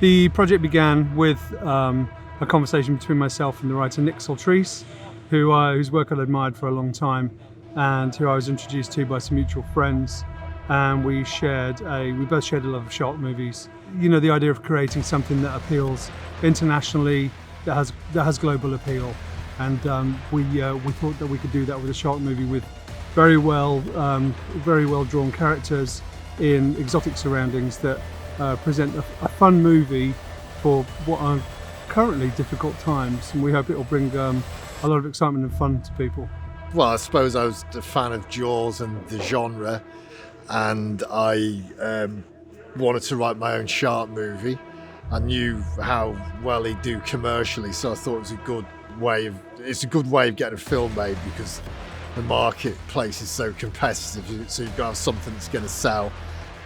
The project began with a conversation between myself and the writer Nick Saltrese, whose work I'd admired for a long time, and who I was introduced to by some mutual friends. And we both shared a love of shark movies. You know, the idea of creating something that appeals internationally, that has global appeal. And we thought that we could do that with a shark movie with very well drawn characters in exotic surroundings that present a fun movie for what are currently difficult times, and we hope it will bring a lot of excitement and fun to people. Well, I suppose I was a fan of Jaws and the genre, and I wanted to write my own shark movie. I knew how well he'd do commercially, so I thought it was a good way of getting a film made, because the marketplace is so competitive, so you've got to have something that's going to sell.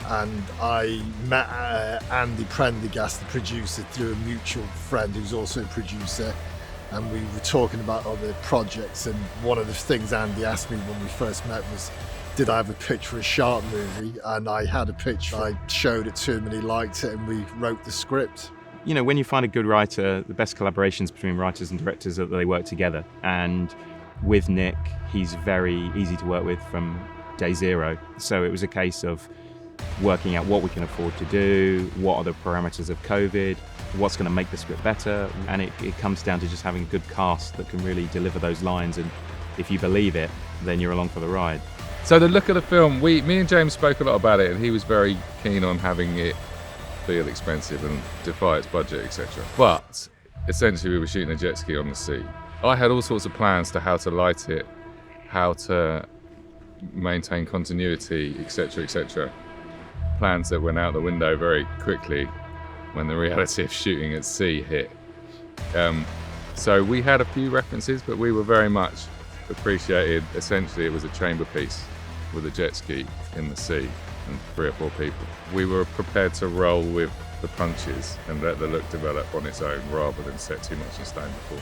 And I met Andy Prendergast, the producer, through a mutual friend who's also a producer, and we were talking about other projects. And one of the things Andy asked me when we first met was, did I have a pitch for a shark movie? And I had a pitch. I showed it to him and he liked it, and we wrote the script. You know, when you find a good writer, the best collaborations between writers and directors are that they work together. And with Nick, he's very easy to work with from day zero. So it was a case of working out what we can afford to do, what are the parameters of COVID, what's going to make the script better. And it comes down to just having a good cast that can really deliver those lines. And if you believe it, then you're along for the ride. So the look of the film, me and James spoke a lot about it, and he was very keen on having it feel expensive and defy its budget, etc. But essentially we were shooting a jet ski on the sea. I had all sorts of plans to how to light it, how to maintain continuity, etc., etc. Plans that went out the window very quickly when the reality of shooting at sea hit. So we had a few references, but we were very much appreciated. Essentially, it was a chamber piece with a jet ski in the sea and 3 or 4 people. We were prepared to roll with the punches and let the look develop on its own rather than set too much in stone before.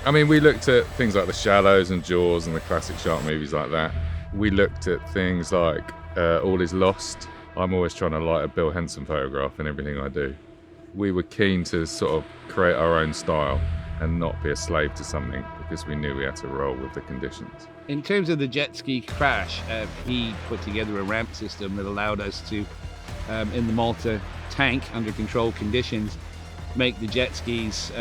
I mean, we looked at things like The Shallows and Jaws and the classic shark movies like that. We looked at things like All Is Lost. I'm always trying to light a Bill Henson photograph in everything I do. We were keen to sort of create our own style and not be a slave to something, because we knew we had to roll with the conditions. In terms of the jet ski crash, he put together a ramp system that allowed us to, in the Malta tank, under controlled conditions, make the jet skis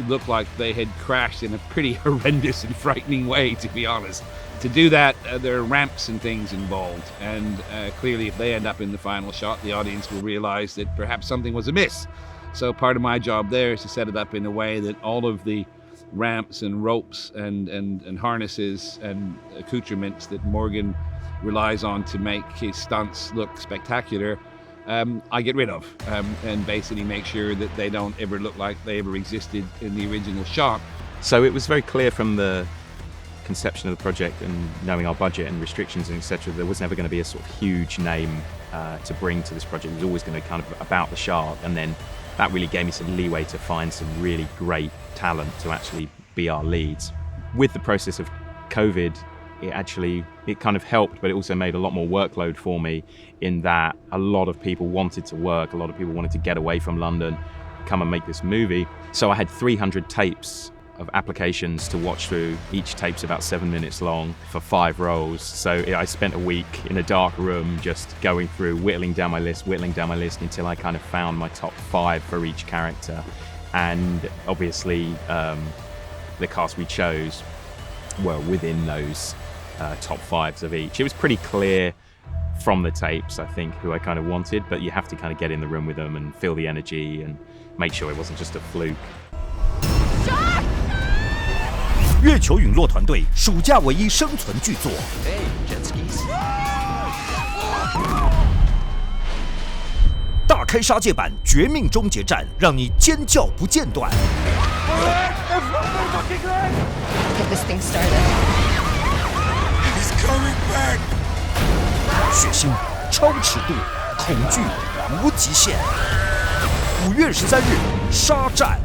look like they had crashed in a pretty horrendous and frightening way, to be honest. To do that, there are ramps and things involved, and clearly if they end up in the final shot, the audience will realize that perhaps something was amiss. So part of my job there is to set it up in a way that all of the ramps and ropes and harnesses and accoutrements that Morgan relies on to make his stunts look spectacular, I get rid of, and basically make sure that they don't ever look like they ever existed in the original shot. So it was very clear from the conception of the project and knowing our budget and restrictions and etc., there was never going to be a sort of huge name to bring to this project. It was always going to kind of about the shark, and then that really gave me some leeway to find some really great talent to actually be our leads. With the process of COVID, it kind of helped, but it also made a lot more workload for me, in that a lot of people wanted to work, a lot of people wanted to get away from London, come and make this movie. So I had 300 tapes of applications to watch through. Each tape's about 7 minutes long for 5 roles. So I spent a week in a dark room just going through, whittling down my list until I kind of found my top 5 for each character. And obviously the cast we chose were within those top 5s of each. It was pretty clear from the tapes, I think, who I kind of wanted, but you have to kind of get in the room with them and feel the energy and make sure it wasn't just a fluke. 月球陨落团队暑假唯一生存巨作。大开杀戒版绝命终结战，让你尖叫不间断。血腥、超尺度、恐惧、无极限。5月13日，沙战。